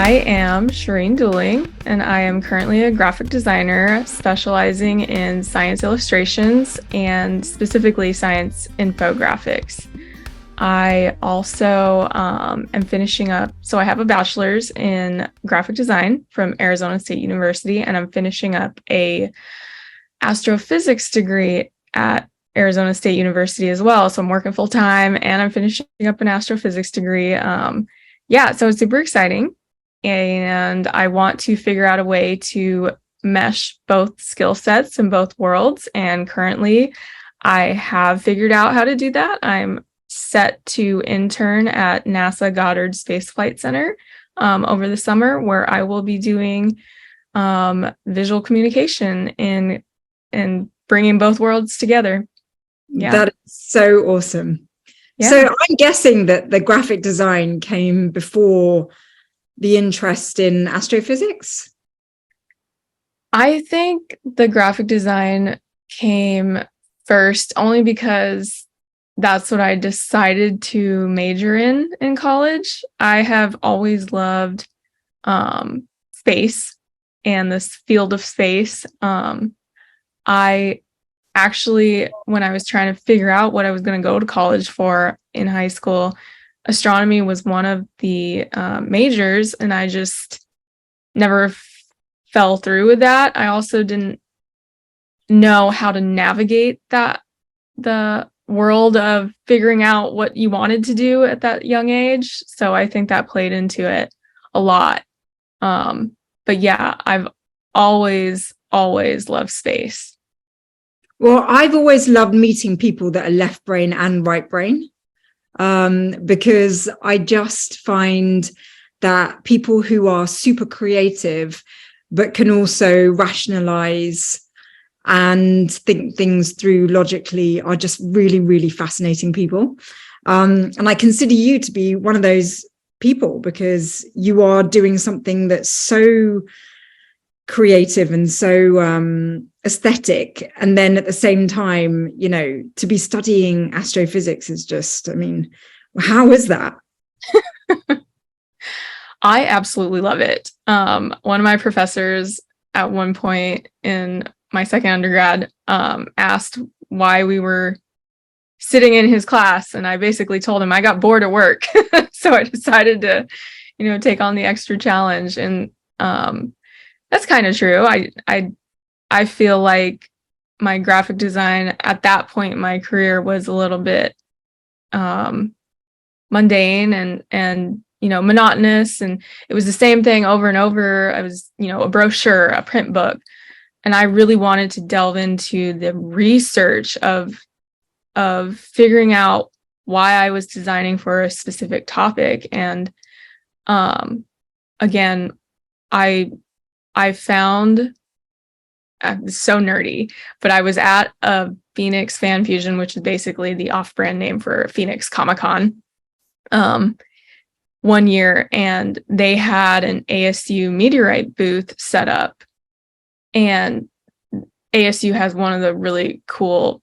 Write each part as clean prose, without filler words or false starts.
I am Shireen Dooling, and I am currently a graphic designer specializing in science illustrations and specifically science infographics. I also am finishing up, so I have a bachelor's in graphic design from Arizona State University, and I'm finishing up a astrophysics degree at Arizona State University as well. So I'm working full time and I'm finishing up an astrophysics degree. So it's super exciting. And I want to figure out a way to mesh both skill sets in both worlds. And currently, I have figured out how to do that. I'm set to intern at NASA Goddard Space Flight Center over the summer, where I will be doing visual communication and bringing both worlds together. Yeah. That is so awesome. Yeah. So I'm guessing that the graphic design came before the interest in astrophysics? I think the graphic design came first only because that's what I decided to major in college. I have always loved space and this field of space. I actually, when I was trying to figure out what I was going to go to college for in high school, astronomy was one of the majors, and I just never fell through with that. I also didn't know how to navigate the world of figuring out what you wanted to do at that young age. So I think that played into it a lot. But yeah, I've always loved space. Well, I've always loved meeting people that are left brain and right brain, because I just find that people who are super creative, but can also rationalize and think things through logically, are just really, really fascinating people. And I consider you to be one of those people, because you are doing something that's so creative and so aesthetic, and then at the same time, you know, to be studying astrophysics is just, I mean, how is that? I absolutely love it. One of my professors at one point in my second undergrad asked why we were sitting in his class, and I basically told him I got bored at work. So I decided to, take on the extra challenge, and that's kind of true. I feel like my graphic design at that point in my career was a little bit mundane and monotonous, and it was the same thing over and over. I was, a brochure, a print book, and I really wanted to delve into the research of figuring out why I was designing for a specific topic. And again, I found, so nerdy, but I was at a Phoenix Fan Fusion, which is basically the off-brand name for Phoenix Comic-Con, one year, and they had an ASU meteorite booth set up. And ASU has one of the really cool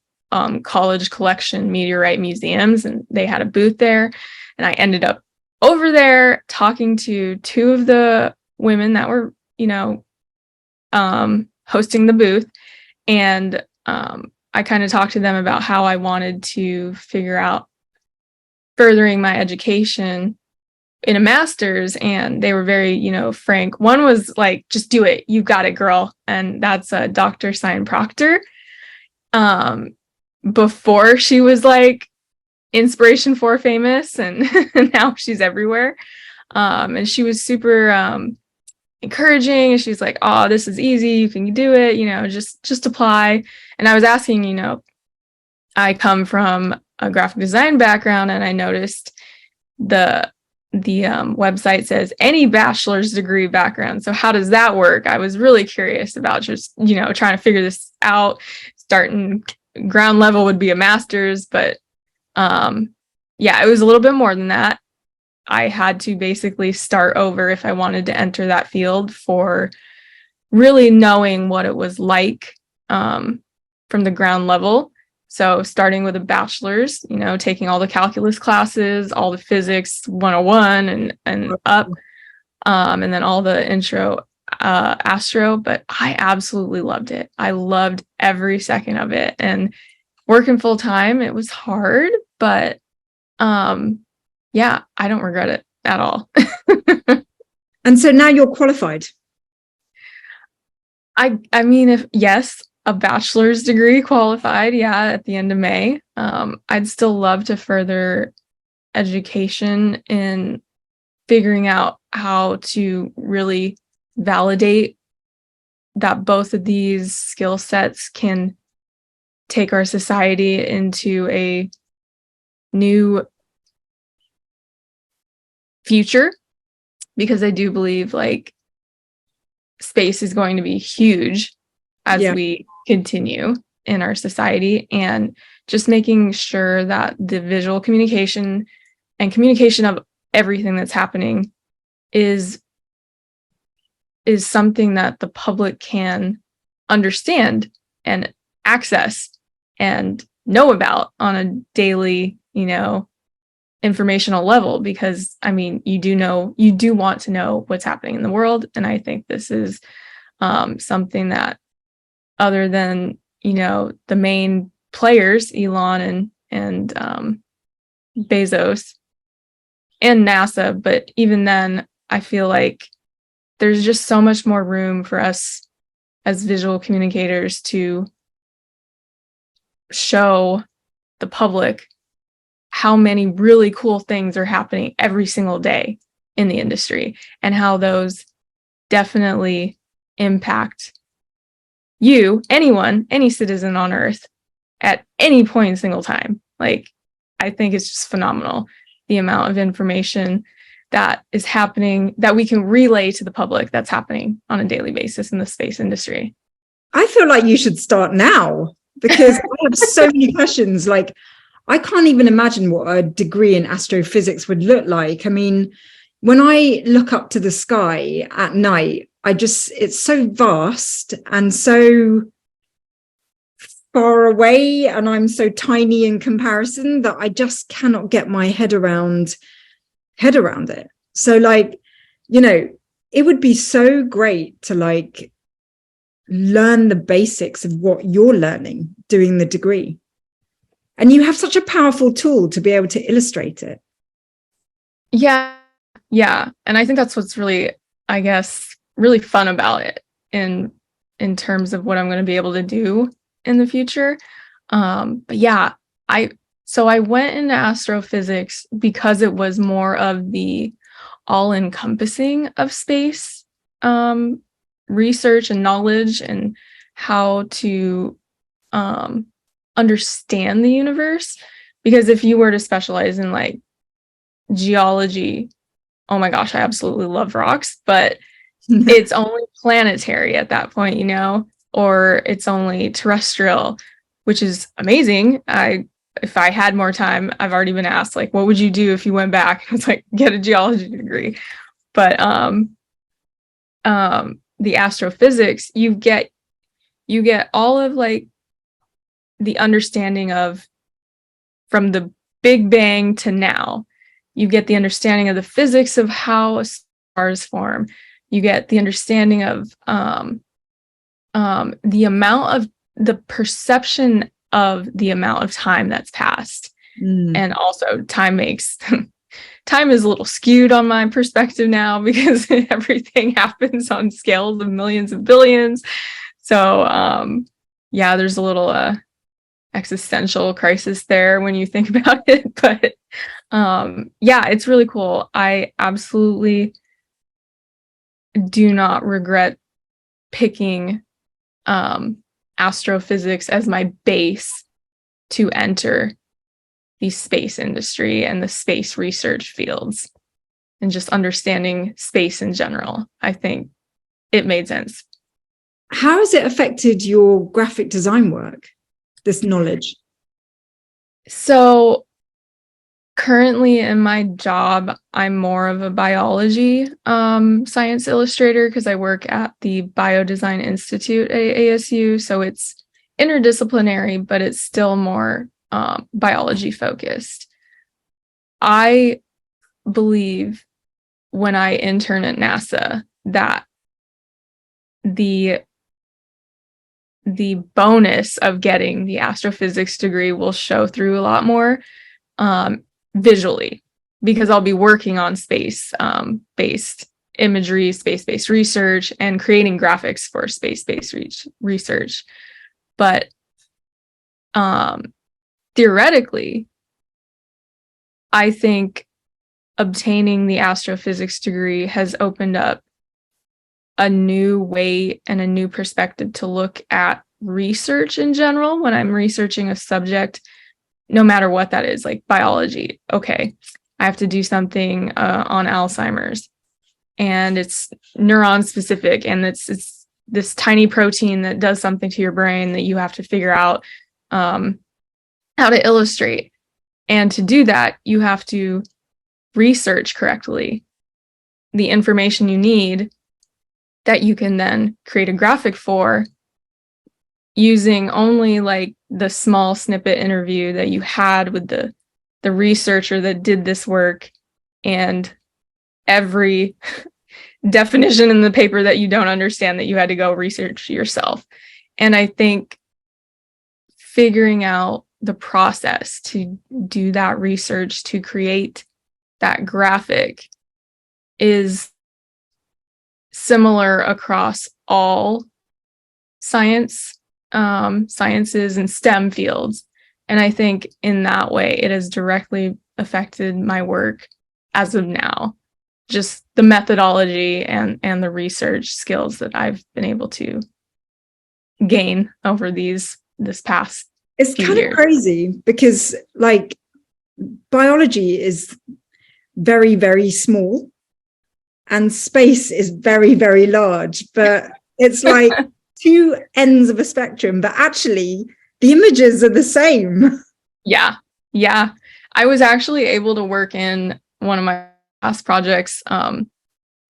college collection meteorite museums, and they had a booth there. And I ended up over there talking to two of the women that were, hosting the booth. And I kind of talked to them about how I wanted to figure out furthering my education in a master's, and they were very, frank. One was like, just do it. You got it, girl. And that's Dr. Sign Proctor. Before she was like Inspiration 4 famous, and now she's everywhere. And she was super encouraging, and she's like, oh, this is easy, you can do it, just apply. And I was asking, I come from a graphic design background, and I noticed the website says any bachelor's degree background. So how does that work? I was really curious about just, trying to figure this out. Starting ground level would be a master's, but it was a little bit more than that. I had to basically start over if I wanted to enter that field, for really knowing what it was like from the ground level. So starting with a bachelor's, taking all the calculus classes, all the physics 101 and up, and then all the intro astro, but I absolutely loved it. I loved every second of it. And working full time, it was hard, but yeah, I don't regret it at all. And so now you're qualified. I mean, if yes, a bachelor's degree qualified, yeah, at the end of May. I'd still love to further education in figuring out how to really validate that both of these skill sets can take our society into a new future, because I do believe like space is going to be huge as we continue in our society, and just making sure that the visual communication and communication of everything that's happening is something that the public can understand and access and know about on a daily, informational level. Because I mean, you do want to know what's happening in the world. And I think this is something that, other than, the main players, Elon and Bezos and NASA, but even then, I feel like there's just so much more room for us as visual communicators to show the public how many really cool things are happening every single day in the industry, and how those definitely impact you, anyone, any citizen on Earth at any point in single time. Like, I think it's just phenomenal, the amount of information that is happening that we can relay to the public that's happening on a daily basis in the space industry. I feel like you should start now, because I have so many questions. Like, I can't even imagine what a degree in astrophysics would look like. I mean, when I look up to the sky at night, it's so vast and so far away, and I'm so tiny in comparison that I just cannot get my head around it. So like, it would be so great to like learn the basics of what you're learning doing the degree. And you have such a powerful tool to be able to illustrate it. Yeah. And I think that's what's really, I guess, really fun about it in terms of what I'm going to be able to do in the future. But yeah, I went into astrophysics because it was more of the all-encompassing of space research and knowledge, and how to understand the universe. Because if you were to specialize in like geology, oh my gosh, I absolutely love rocks, but it's only planetary at that point, or it's only terrestrial, which is amazing. If I had more time, I've already been asked, like, what would you do if you went back? It's like, get a geology degree. But the astrophysics, you get all of like the understanding of, from the Big Bang to now. You get the understanding of the physics of how stars form. You get the understanding of the amount of the perception of the amount of time that's passed. And also time is a little skewed on my perspective now, because everything happens on scales of millions of billions. So yeah, there's a little existential crisis there when you think about it. But yeah, it's really cool. I absolutely do not regret picking astrophysics as my base to enter the space industry and the space research fields, and just understanding space in general. I think it made sense. How has it affected your graphic design work, this knowledge? So currently in my job, I'm more of a biology science illustrator, because I work at the Biodesign Institute at ASU. So it's interdisciplinary, but it's still more biology focused. I believe when I intern at NASA that the bonus of getting the astrophysics degree will show through a lot more visually, because I'll be working on space based imagery, space-based research, and creating graphics for space-based research. But theoretically, I think obtaining the astrophysics degree has opened up a new way and a new perspective to look at research in general. When I'm researching a subject, no matter what that is, like biology, okay, I have to do something on Alzheimer's, and it's neuron specific, and it's this tiny protein that does something to your brain that you have to figure out how to illustrate. And to do that, you have to research correctly the information you need that you can then create a graphic for, using only like the small snippet interview that you had with the researcher that did this work, and every definition in the paper that you don't understand that you had to go research yourself. And I think figuring out the process to do that research, to create that graphic, is similar across all sciences and STEM fields. And I think in that way, it has directly affected my work as of now. Just the methodology and the research skills that I've been able to gain over this past It's few kind years. of crazy because like biology is very, very small and space is very, very large, but it's like two ends of a spectrum, but actually the images are the same. Yeah. I was actually able to work in one of my past projects,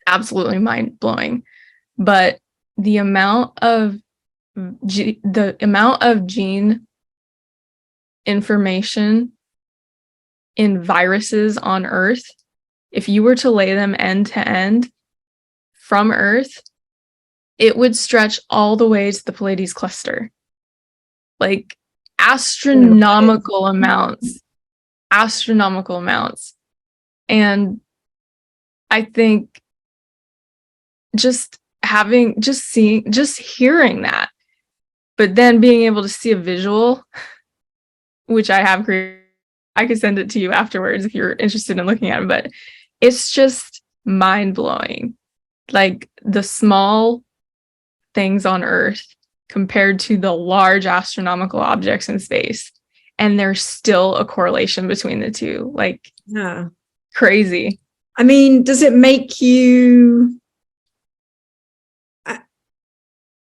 absolutely mind-blowing, but the amount of gene information in viruses on Earth, if you were to lay them end to end from Earth, it would stretch all the way to the Pleiades cluster. Like astronomical amounts. And I think just hearing that, but then being able to see a visual, which I have created, I could send it to you afterwards if you're interested in looking at it, but it's just mind-blowing. Like the small things on Earth compared to the large astronomical objects in space. And there's still a correlation between the two. Like, yeah, crazy. I mean, does it make you...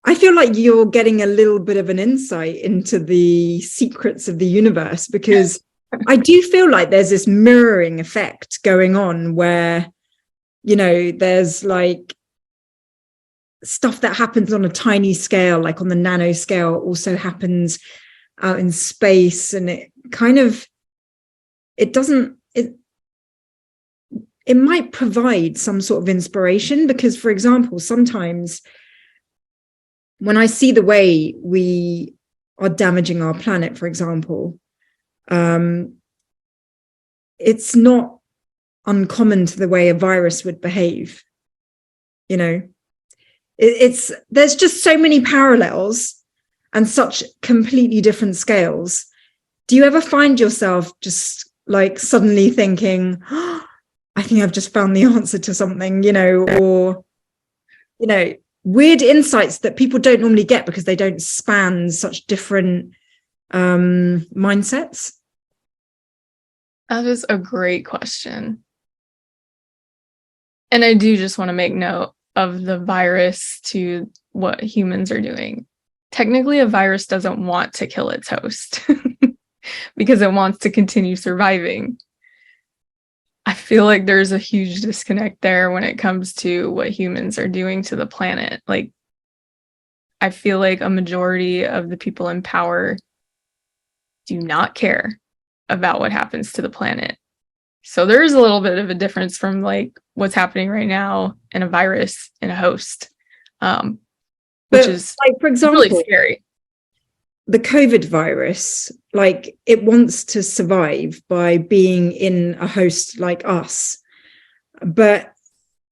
I feel like you're getting a little bit of an insight into the secrets of the universe, because I do feel like there's this mirroring effect going on where, you know, there's like stuff that happens on a tiny scale, like on the nano scale, also happens out in space. And it kind of, it might provide some sort of inspiration, because, for example, sometimes when I see the way we are damaging our planet, for example, it's not uncommon to the way a virus would behave. You know, there's just so many parallels and such completely different scales. Do you ever find yourself just like suddenly thinking, oh, I think I've just found the answer to something, you know, or, you know, weird insights that people don't normally get because they don't span such different mindsets? That is a great question. And I do just want to make note of the virus to what humans are doing. Technically, a virus doesn't want to kill its host because it wants to continue surviving. I feel like there's a huge disconnect there when it comes to what humans are doing to the planet. Like, I feel like a majority of the people in power do not care about what happens to the planet. So there is a little bit of a difference from like what's happening right now in a virus in a host, which But is like, for really example, scary. the COVID virus, like it wants to survive by being in a host like us, but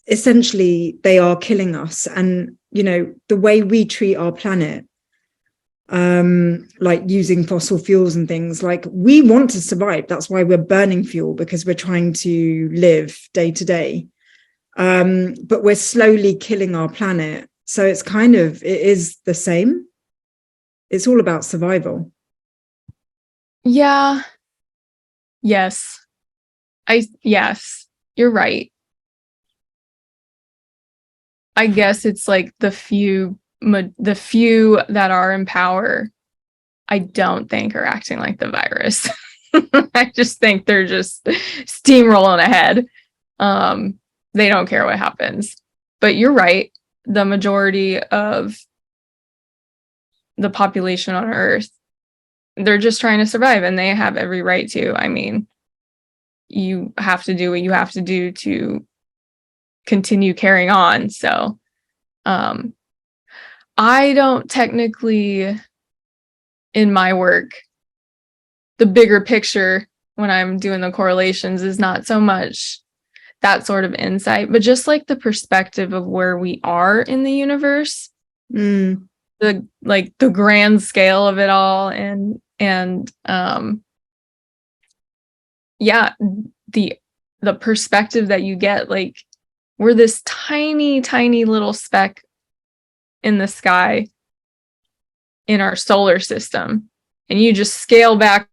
essentially they are killing us. And, you know, the way we treat our planet, like using fossil fuels and things, like we want to survive. That's why we're burning fuel, because we're trying to live day to day. But we're slowly killing our planet. So it's kind of, it is the same. It's all about survival. Yeah. Yes. Yes, you're right. I guess it's like the few that are in power, I don't think are acting like the virus. I just think they're just steamrolling ahead. They don't care what happens. But you're right. The majority of the population on Earth, they're just trying to survive, and they have every right to. I mean, you have to do what you have to do to continue carrying on. So, um, I don't technically, in my work, the bigger picture when I'm doing the correlations is not so much that sort of insight, but just like the perspective of where we are in the universe, the grand scale of it all, and yeah, the perspective that you get, like we're this tiny, tiny little speck in the sky in our solar system, and you just scale back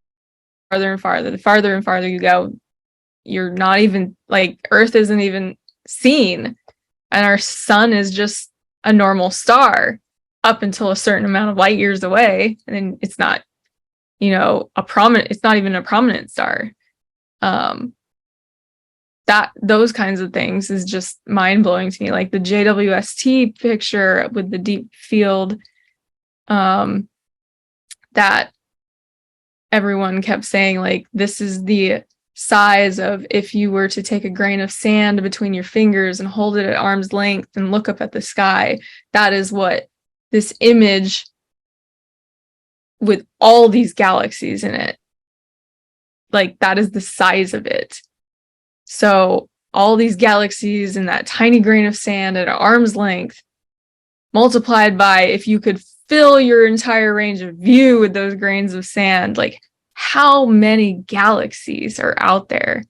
farther and farther. The farther and farther you go, you're not even like Earth isn't even seen, and our sun is just a normal star up until a certain amount of light years away, and then it's not, it's not even a prominent star. That those kinds of things is just mind-blowing to me, like the JWST picture with the deep field, that everyone kept saying, like, this is the size of if you were to take a grain of sand between your fingers and hold it at arm's length and look up at the sky. That is what this image with all these galaxies in it, like that is the size of it. So all these galaxies in that tiny grain of sand at arm's length, multiplied by if you could fill your entire range of view with those grains of sand, like how many galaxies are out there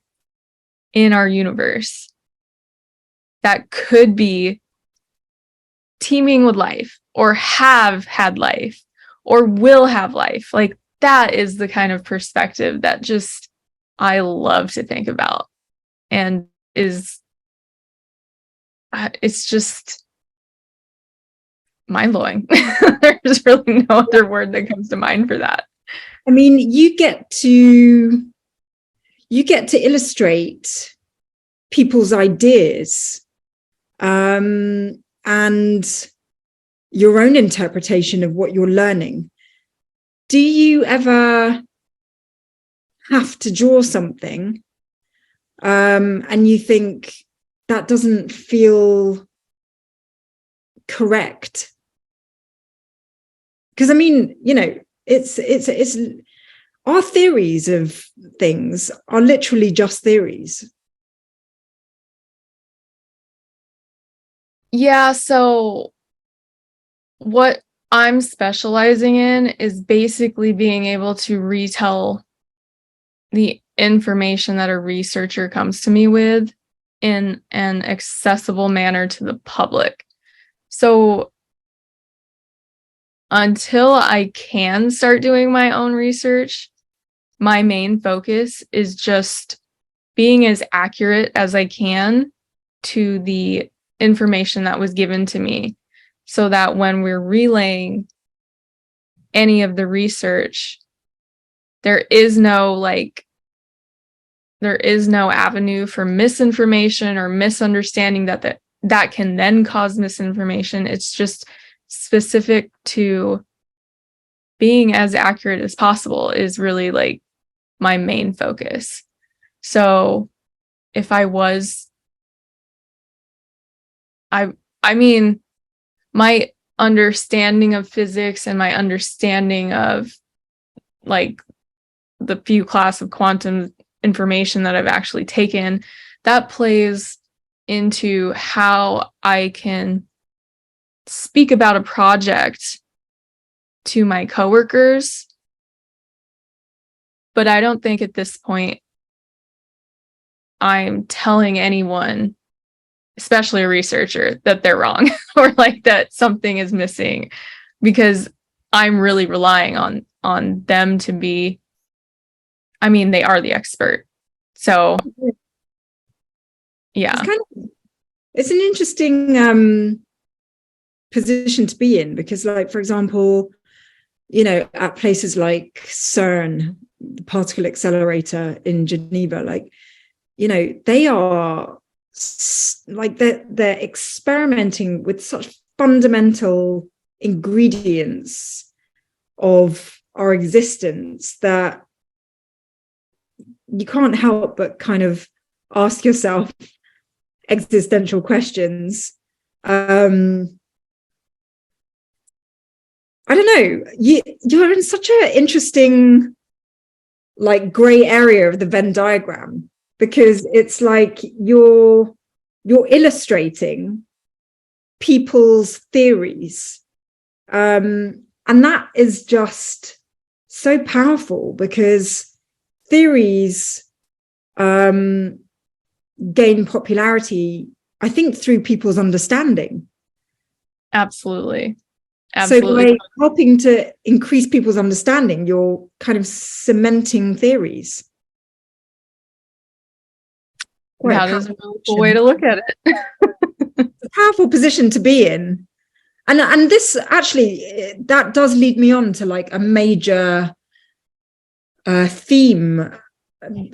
in our universe that could be teeming with life, or have had life, or will have life. Like that is the kind of perspective that just I love to think about, and is it's just mind-blowing. There's really no other word that comes to mind for that. I mean, you get to illustrate people's ideas, and your own interpretation of what you're learning. Do you ever have to draw something, and you think that doesn't feel correct? Because I mean, it's our theories of things are literally just theories. Yeah, so what I'm specializing in is basically being able to retell the information that a researcher comes to me with in an accessible manner to the public. So until I can start doing my own research, my main focus is just being as accurate as I can to the information that was given to me, so that when we're relaying any of the research, there is no avenue for misinformation or misunderstanding that can then cause misinformation. It's just specific to being as accurate as possible is really like my main focus. So if I was, I mean, my understanding of physics and my understanding of like the few class of quantum information that I've actually taken, that plays into how I can speak about a project to my coworkers. But I don't think at this point I'm telling anyone, especially a researcher, that they're wrong or like that something is missing, because I'm really relying on them to be, I mean, they are the expert. So yeah. It's an interesting position to be in, because like, for example, you know, at places like CERN, the particle accelerator in Geneva, like, you know, they are like they're experimenting with such fundamental ingredients of our existence that you can't help but kind of ask yourself existential questions. I don't know, you're in such an interesting like gray area of the Venn diagram, because it's like you're illustrating people's theories, and that is just so powerful, because theories gain popularity, I think, through people's understanding. Absolutely. So by helping to increase people's understanding, you're kind of cementing theories. That is a really cool way to look at it. It's a powerful position to be in. And this actually, that does lead me on to like a major theme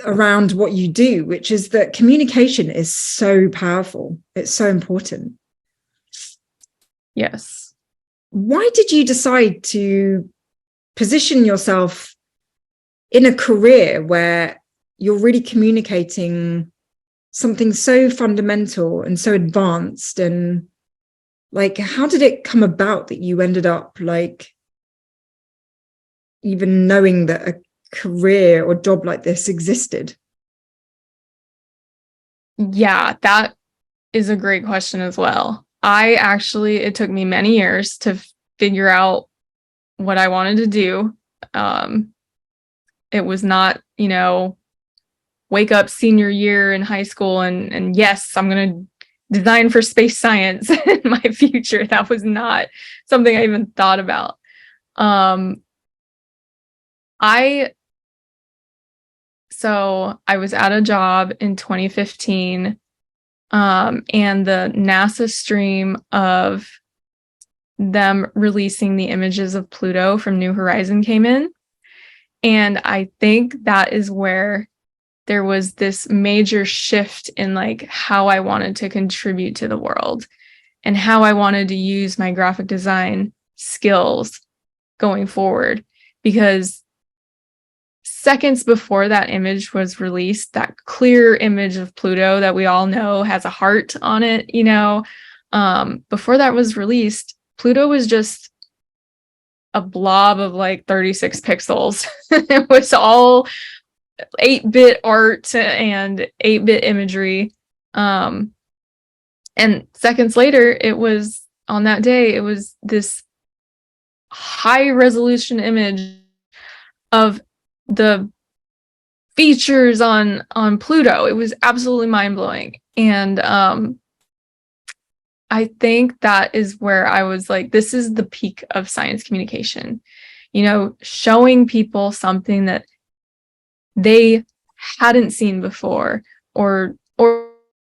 around what you do, which is that communication is so powerful. It's so important. Yes. Why did you decide to position yourself in a career where you're really communicating something so fundamental and so advanced? And like, how did it come about that you ended up like even knowing that a career or job like this existed? Yeah, that is a great question as well. It took me many years to figure out what I wanted to do. It was not, you know, wake up senior year in high school and yes, I'm going to design for space science in my future. That was not something I even thought about. So I was at a job in 2015, and the NASA stream of them releasing the images of Pluto from New Horizon came in. And I think that is where there was this major shift in like how I wanted to contribute to the world and how I wanted to use my graphic design skills going forward. Because seconds before that image was released, that clear image of Pluto that we all know has a heart on it, you know, before that was released, Pluto was just a blob of like 36 pixels. It was all 8-bit art and 8-bit imagery. And seconds later, it was on that day, it was this high resolution image of the features on Pluto. It was absolutely mind-blowing. And I think that is where I was like, this is the peak of science communication. You know, showing people something that they hadn't seen before, or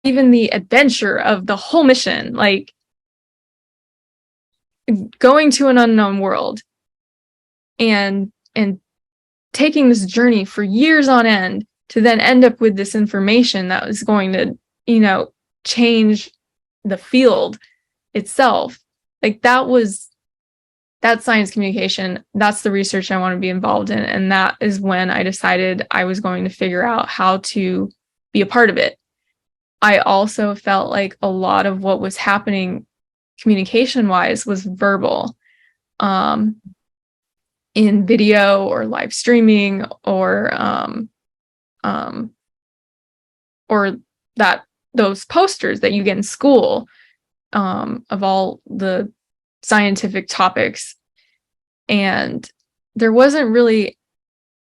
even the adventure of the whole mission, like going to an unknown world and taking this journey for years on end to then end up with this information that was going to, you know, change the field itself. Like that's science communication. That's the research I want to be involved in. And that is when I decided I was going to figure out how to be a part of it. I also felt like a lot of what was happening communication wise was verbal, in video or live streaming, um, or that those posters that you get in school, of all the scientific topics. And there wasn't really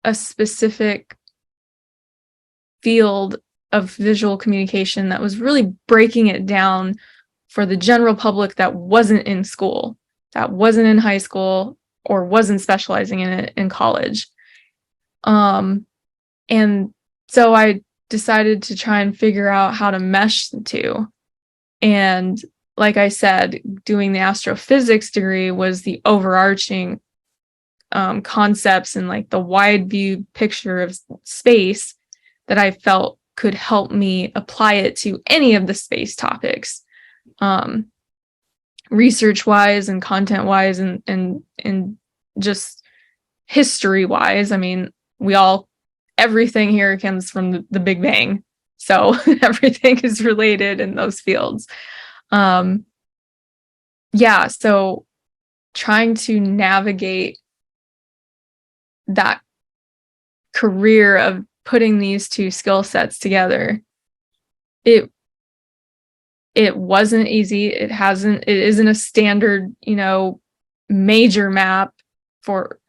a specific field of visual communication that was really breaking it down for the general public that wasn't in school, that wasn't in high school, or wasn't specializing in it in college. And so I decided to try and figure out how to mesh the two. And like I said, doing the astrophysics degree was the overarching concepts and like the wide view picture of space that I felt could help me apply it to any of the space topics, research wise and content wise, and just history wise. I mean, everything here comes from the Big Bang, so everything is related in those fields. So trying to navigate that career of putting these two skill sets together, it wasn't easy. It isn't a standard, major map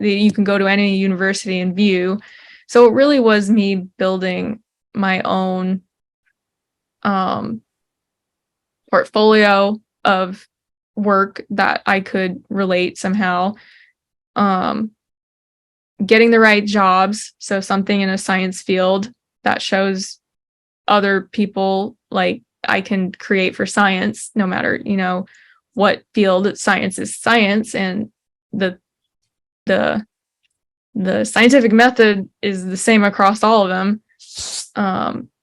you can go to any university and view. So it really was me building my own portfolio of work that I could relate somehow, getting the right jobs. So something in a science field that shows other people like I can create for science, no matter, what field. Science is science, and the scientific method is the same across all of them.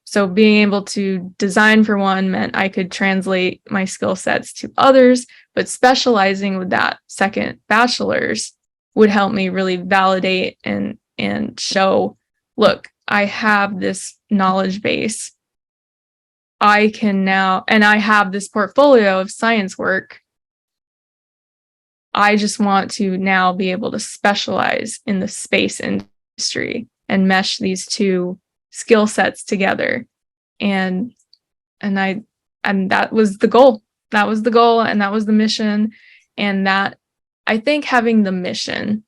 So being able to design for one meant I could translate my skill sets to others, but specializing with that second bachelor's would help me really validate and show, look, I have this knowledge base. I can now, and I have this portfolio of science work. I just want to now be able to specialize in the space industry and mesh these two skill sets together. And that was the goal. That was the goal, and that was the mission. And that, I think, having the mission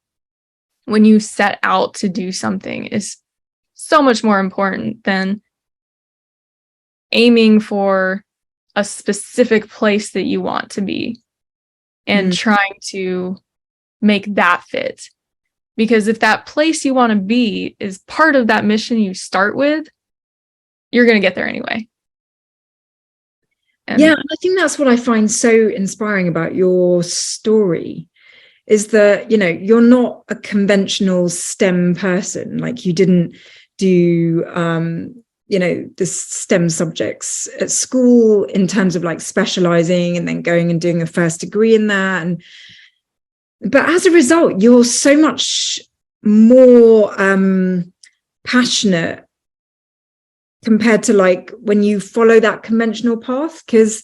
when you set out to do something is so much more important than aiming for a specific place that you want to be and trying to make that fit. Because if that place you want to be is part of that mission you start with, you're going to get there anyway. And I think that's what I find so inspiring about your story, is that, you're not a conventional STEM person. Like, you didn't do, the STEM subjects at school in terms of like specializing and then going and doing a first degree in that. But as a result, you're so much more passionate compared to like when you follow that conventional path. Because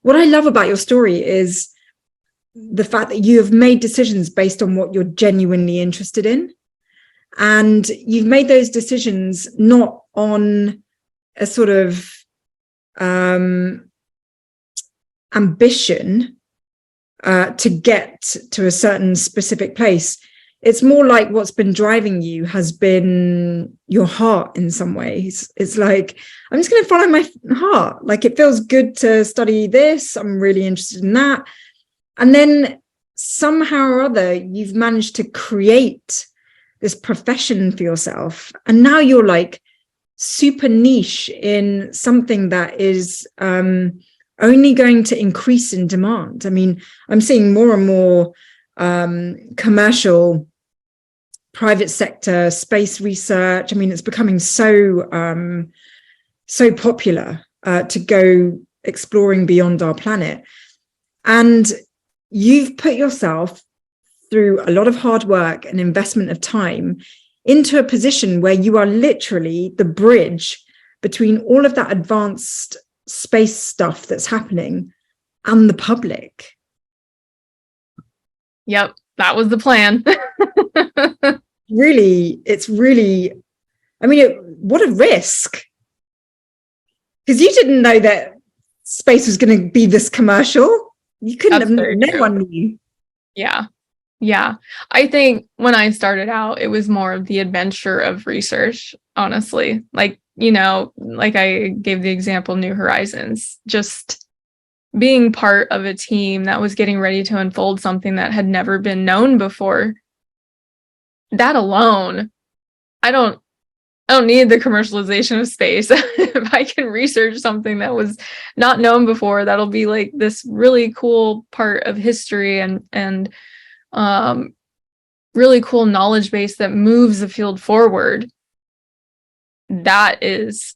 what I love about your story is the fact that you have made decisions based on what you're genuinely interested in. And you've made those decisions not on a sort of ambition to get to a certain specific place. It's more like what's been driving you has been your heart in some ways. It's like, I'm just going to follow my heart. Like, it feels good to study this. I'm really interested in that. And then somehow or other, you've managed to create this profession for yourself. And now you're like super niche in something that is only going to increase in demand. I mean, I'm seeing more and more commercial, private sector space research. I mean, it's becoming so popular to go exploring beyond our planet. And you've put yourself through a lot of hard work and investment of time into a position where you are literally the bridge between all of that advanced space stuff that's happening and the public. Yep, that was the plan. It's really, I mean, what a risk. Because you didn't know that space was going to be this commercial. You couldn't have known. No one knew. Yeah. Yeah. I think when I started out, it was more of the adventure of research, honestly. Like, like I gave the example, New Horizons, just being part of a team that was getting ready to unfold something that had never been known before. That alone, I don't need the commercialization of space. If I can research something that was not known before, that'll be like this really cool part of history and really cool knowledge base that moves the field forward. That is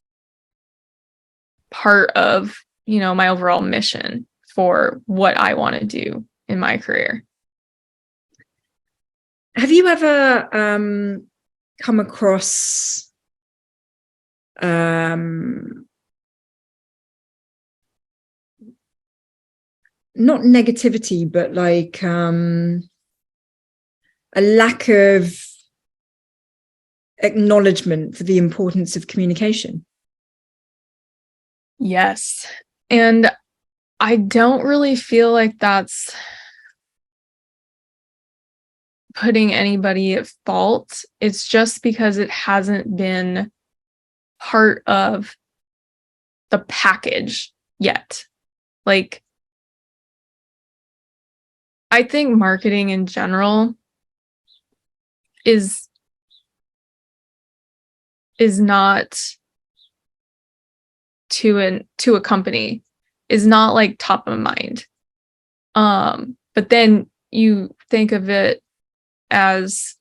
part of, my overall mission for what I want to do in my career. Have you ever come across not negativity, but like a lack of acknowledgement for the importance of communication? Yes. And I don't really feel like that's putting anybody at fault. It's just because it hasn't been part of the package yet. Like, I think marketing in general is not to a company, is not like top of mind. But then you think of it as,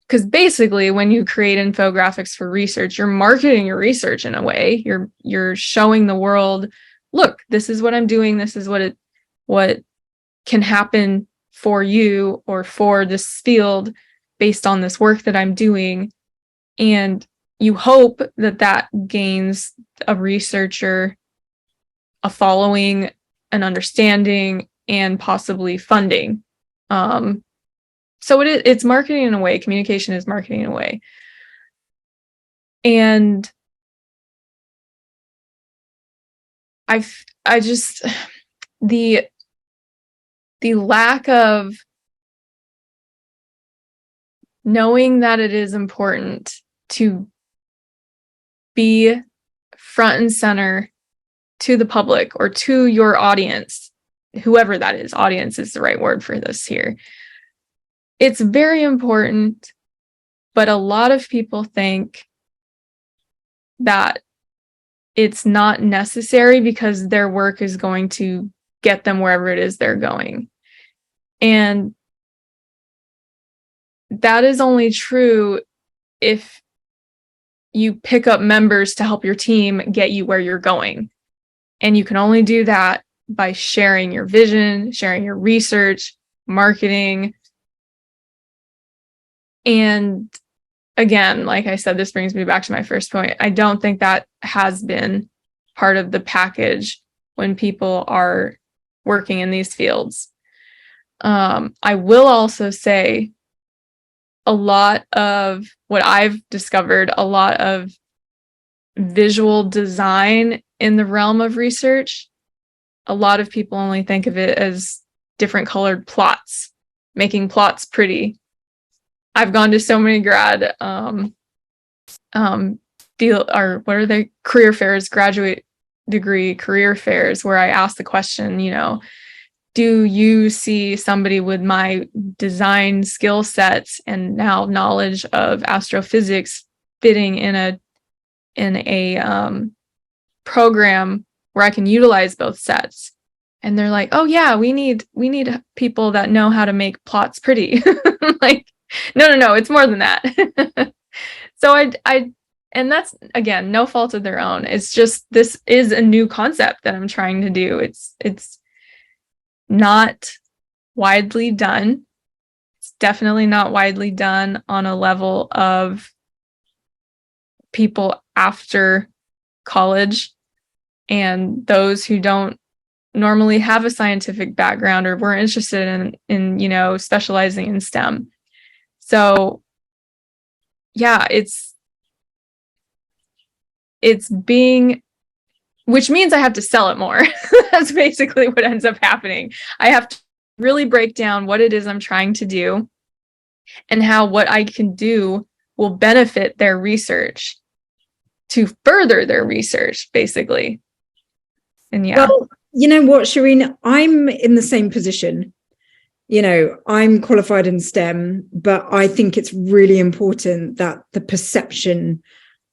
because basically when you create infographics for research, you're marketing your research in a way. You're showing the world, look, this is what I'm doing, this is what can happen for you or for this field based on this work that I'm doing. And you hope that gains a researcher a following, an understanding, and possibly funding. So it's marketing in a way. Communication is marketing in a way. And I just, the lack of knowing that it is important to be front and center to the public or to your audience, whoever that is. Audience is the right word for this here. It's very important, but a lot of people think that it's not necessary because their work is going to get them wherever it is they're going. And that is only true if you pick up members to help your team get you where you're going. And you can only do that by sharing your vision, sharing your research, marketing. And again, like I said, this brings me back to my first point. I don't think that has been part of the package when people are working in these fields. I will also say a lot of what I've discovered, a lot of visual design in the realm of research, a lot of people only think of it as different colored plots, making plots pretty. I've gone to so many grad career fairs, graduate degree career fairs, where I ask the question, do you see somebody with my design skill sets and now knowledge of astrophysics fitting in a program where I can utilize both sets? And they're like, oh yeah, we need people that know how to make plots pretty. Like, no, it's more than that. So I and that's, again, no fault of their own. It's just, this is a new concept that I'm trying to do. It's not widely done. It's definitely not widely done on a level of people after college. and those who don't normally have a scientific background or were interested in specializing in STEM. So yeah, it's being, which means I have to sell it more. That's basically what ends up happening. I have to really break down what it is I'm trying to do and how what I can do will benefit their research to further their research, basically. And yeah. Well, you know what, Shireen, I'm in the same position. I'm qualified in STEM, but I think it's really important that the perception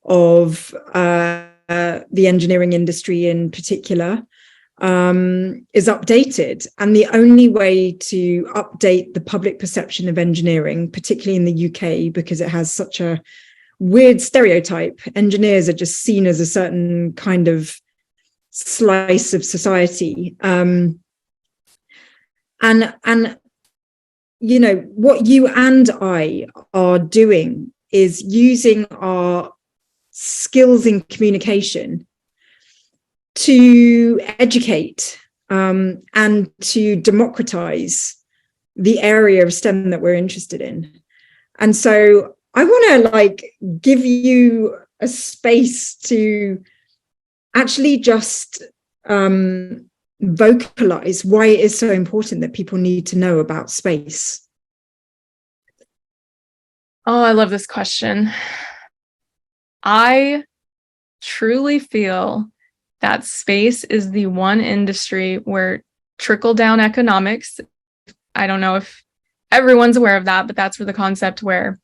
of the engineering industry in particular is updated. And the only way to update the public perception of engineering, particularly in the UK, because it has such a weird stereotype, engineers are just seen as a certain kind of slice of society. And what you and I are doing is using our skills in communication to educate and to democratize the area of STEM that we're interested in. And so I want to give you a space to actually just vocalize why it is so important that people need to know about space. Oh, I love this question. I truly feel that space is the one industry where trickle-down economics, I don't know if everyone's aware of that, but that's where the concept where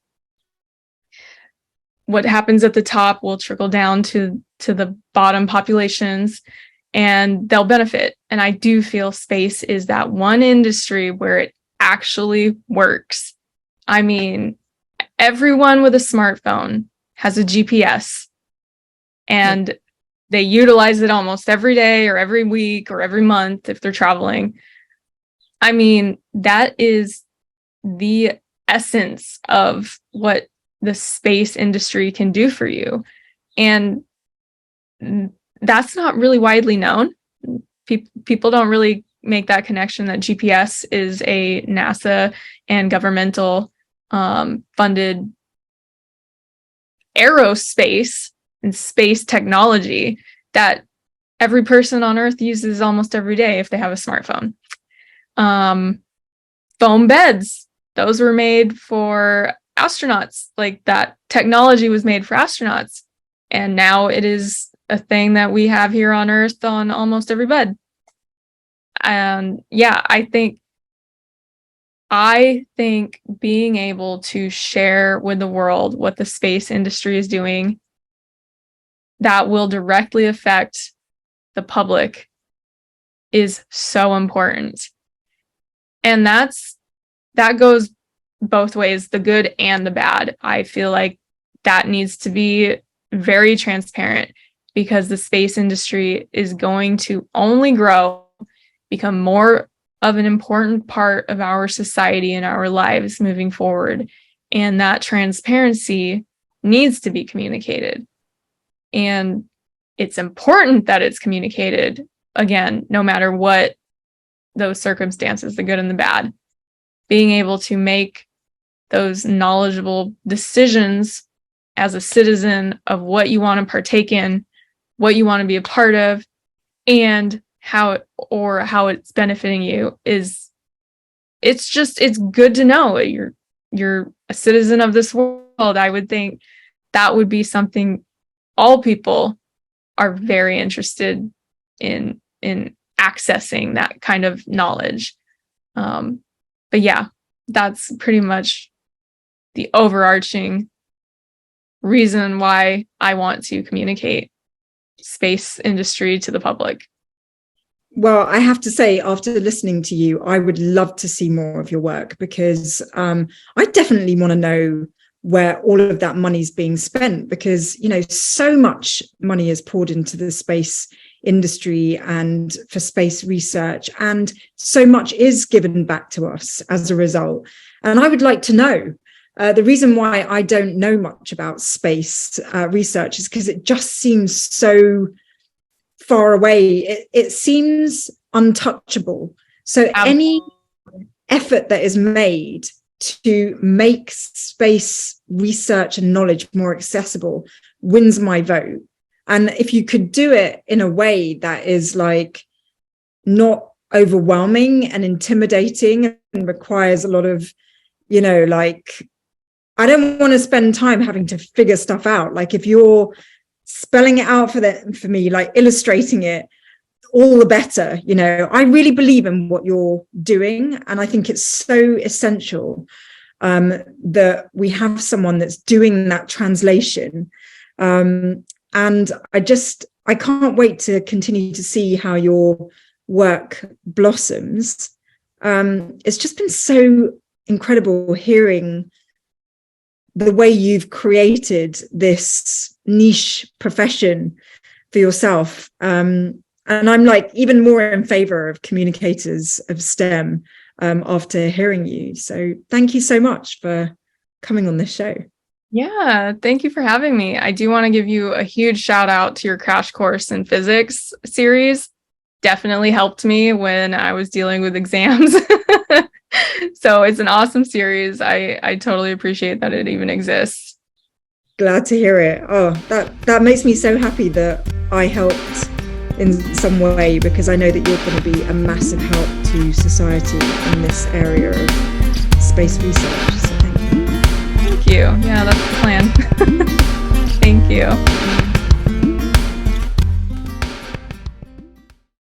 what happens at the top will trickle down to the bottom populations and they'll benefit. And I do feel space is that one industry where it actually works. I mean, everyone with a smartphone has a GPS and they utilize it almost every day or every week or every month if they're traveling. I mean, that is the essence of what the space industry can do for you. And that's not really widely known. People don't really make that connection that GPS is a NASA and governmental funded aerospace and space technology that every person on Earth uses almost every day if they have a smartphone. Foam beds, those were made for astronauts. Like that technology was made for astronauts. And now it is a thing that we have here on Earth on almost every bed. And yeah, I think being able to share with the world what the space industry is doing that will directly affect the public is so important. And that goes both ways, the good and the bad. I feel like that needs to be very transparent because the space industry is going to only grow, become more of an important part of our society and our lives moving forward. And that transparency needs to be communicated. And it's important that it's communicated, again, no matter what those circumstances, the good and the bad. Being able to make those knowledgeable decisions as a citizen of what you want to partake in, what you want to be a part of, and how it's benefiting you it's good to know you're a citizen of this world. I would think that would be something all people are very interested in accessing, that kind of knowledge. But yeah, that's pretty much the overarching reason why I want to communicate space industry to the public. Well, I have to say, after listening to you, I would love to see more of your work because I definitely want to know where all of that money is being spent because, so much money is poured into the space industry and for space research, and so much is given back to us as a result. And I would like to know. The reason why I don't know much about space research is because it just seems so far away. It seems untouchable. So any effort that is made to make space research and knowledge more accessible wins my vote. And if you could do it in a way that is like not overwhelming and intimidating and requires a lot of, you know, like, I don't want to spend time having to figure stuff out. Like if you're spelling it out for me, like illustrating it, all the better. You know, I really believe in what you're doing. And I think it's so essential that we have someone that's doing that translation. And I can't wait to continue to see how your work blossoms. It's just been so incredible hearing the way you've created this niche profession for yourself. And I'm like even more in favor of communicators of STEM after hearing you. So thank you so much for coming on this show. Yeah, thank you for having me. I do want to give you a huge shout out to your Crash Course in Physics series. Definitely helped me when I was dealing with exams. So it's an awesome series. I totally appreciate that it even exists. Glad to hear it. Oh, that makes me so happy that I helped in some way, because I know that you're going to be a massive help to society in this area of space research. So thank you. Thank you. Yeah, that's the plan. Thank you.